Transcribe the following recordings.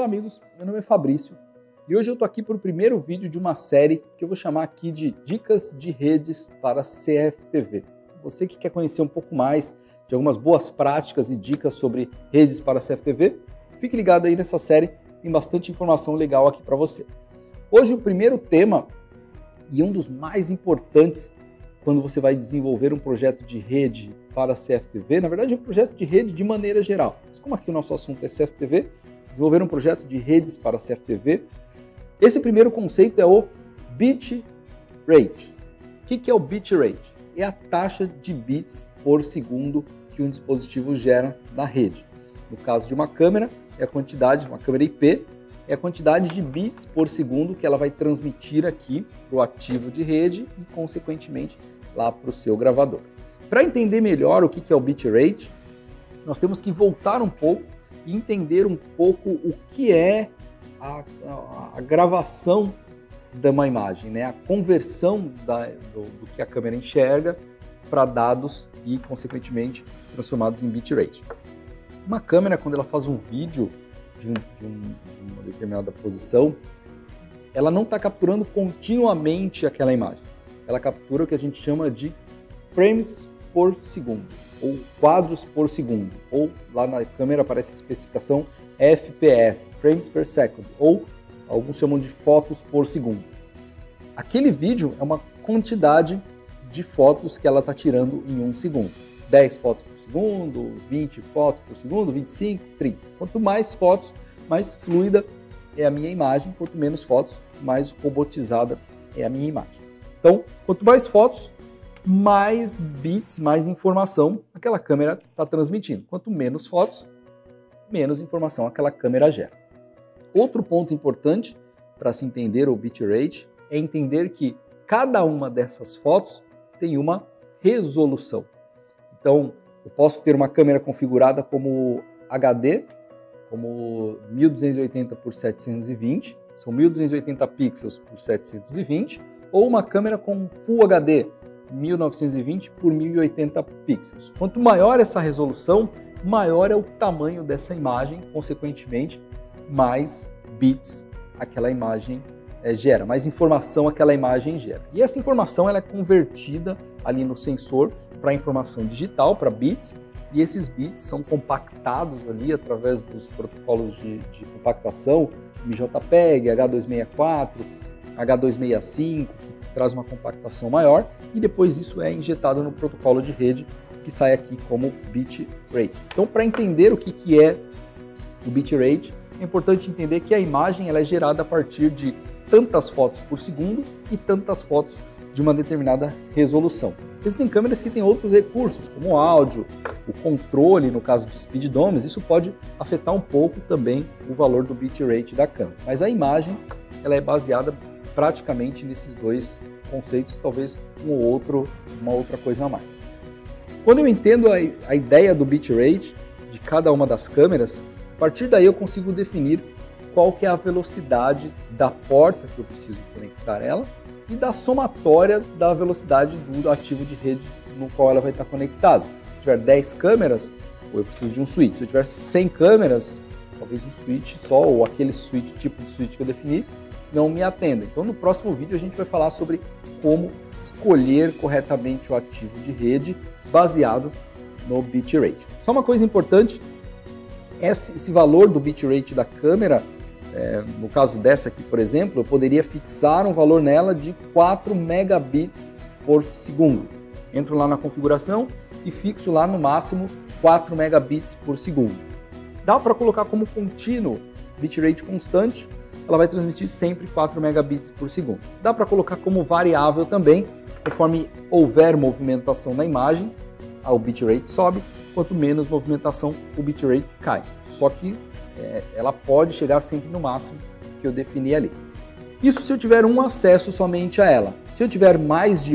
Olá amigos, meu nome é Fabrício e hoje eu estou aqui para o primeiro vídeo de uma série que eu vou chamar aqui de Dicas de Redes para CFTV. Você que quer conhecer um pouco mais de algumas boas práticas e dicas sobre redes para CFTV, fique ligado aí nessa série, tem bastante informação legal aqui para você. Hoje o primeiro tema, e um dos mais importantes quando você vai desenvolver um projeto de rede para CFTV, na verdade é um projeto de rede de maneira geral, mas como aqui o nosso assunto é CFTV, desenvolver um projeto de redes para CFTV, esse primeiro conceito é o bit rate. O que é o bit rate? É a taxa de bits por segundo que um dispositivo gera na rede. No caso de uma câmera, é a quantidade, uma câmera IP, é a quantidade de bits por segundo que ela vai transmitir aqui para o ativo de rede e, consequentemente, lá para o seu gravador. Para entender melhor o que é o bit rate, nós temos que voltar um pouco e entender um pouco o que é a gravação de uma imagem, né? A conversão do que a câmera enxerga para dados e, consequentemente, transformados em bitrate. Uma câmera, quando ela faz um vídeo de uma determinada posição, ela não está capturando continuamente aquela imagem. Ela captura o que a gente chama de frames por segundo, ou quadros por segundo, ou lá na câmera aparece a especificação FPS, frames per second, ou alguns chamam de fotos por segundo. Aquele vídeo é uma quantidade de fotos que ela está tirando em um segundo. 10 fotos por segundo, 20 fotos por segundo, 25, 30. Quanto mais fotos, mais fluida é a minha imagem, quanto menos fotos, mais robotizada é a minha imagem. Então, quanto mais fotos, mais bits, mais informação aquela câmera está transmitindo. Quanto menos fotos, menos informação aquela câmera gera. Outro ponto importante para se entender o bitrate é entender que cada uma dessas fotos tem uma resolução. Então, eu posso ter uma câmera configurada como HD, como 1280 por 720, são 1280 pixels por 720, ou uma câmera com Full HD, 1920 por 1080 pixels. Quanto maior essa resolução, maior é o tamanho dessa imagem, consequentemente, mais bits aquela imagem gera, mais informação aquela imagem gera. E essa informação ela é convertida ali no sensor para informação digital, para bits, e esses bits são compactados ali através dos protocolos de compactação, MJPEG, H264, H265, que traz uma compactação maior, e depois isso é injetado no protocolo de rede, que sai aqui como bitrate. Então, para entender o que é o bitrate, é importante entender que a imagem ela é gerada a partir de tantas fotos por segundo e tantas fotos de uma determinada resolução. Existem câmeras que têm outros recursos, como o áudio, o controle, no caso de speed domes, isso pode afetar um pouco também o valor do bitrate da câmera. Mas a imagem ela é baseada praticamente nesses dois conceitos, talvez uma outra coisa a mais. Quando eu entendo a ideia do bitrate de cada uma das câmeras, a partir daí eu consigo definir qual que é a velocidade da porta que eu preciso conectar ela e da somatória da velocidade do ativo de rede no qual ela vai estar conectada. Se eu tiver 10 câmeras, ou eu preciso de um switch. Se eu tiver 100 câmeras, talvez um switch só, ou aquele switch, tipo de switch que eu defini, não me atenda. Então no próximo vídeo a gente vai falar sobre como escolher corretamente o ativo de rede baseado no bitrate. Só uma coisa importante, esse valor do bitrate da câmera, no caso dessa aqui, por exemplo, eu poderia fixar um valor nela de 4 megabits por segundo. Entro lá na configuração e fixo lá no máximo 4 megabits por segundo. Dá para colocar como contínuo, bitrate constante, ela vai transmitir sempre 4 megabits por segundo. Dá para colocar como variável também, conforme houver movimentação na imagem, o bitrate sobe, quanto menos movimentação, o bitrate cai. Só que ela pode chegar sempre no máximo que eu defini ali. Isso se eu tiver um acesso somente a ela. Se eu tiver mais de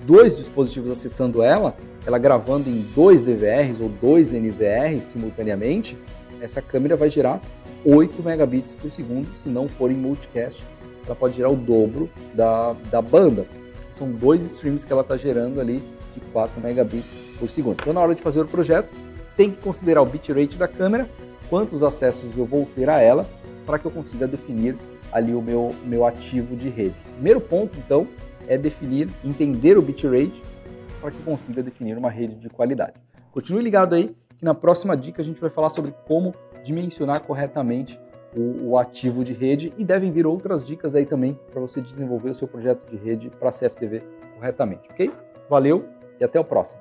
dois dispositivos acessando ela gravando em 2 DVRs ou 2 NVRs simultaneamente, essa câmera vai gerar 8 megabits por segundo, se não for em multicast, ela pode gerar o dobro da banda. São 2 streams que ela está gerando ali de 4 megabits por segundo. Então, na hora de fazer o projeto, tem que considerar o bitrate da câmera quantos acessos eu vou ter a ela, para que eu consiga definir ali o meu ativo de rede. Primeiro ponto, então, é entender o bitrate, para que eu consiga definir uma rede de qualidade. Continue ligado aí, que na próxima dica a gente vai falar sobre como dimensionar corretamente o ativo de rede, e devem vir outras dicas aí também para você desenvolver o seu projeto de rede para CFTV corretamente, ok? Valeu e até o próximo!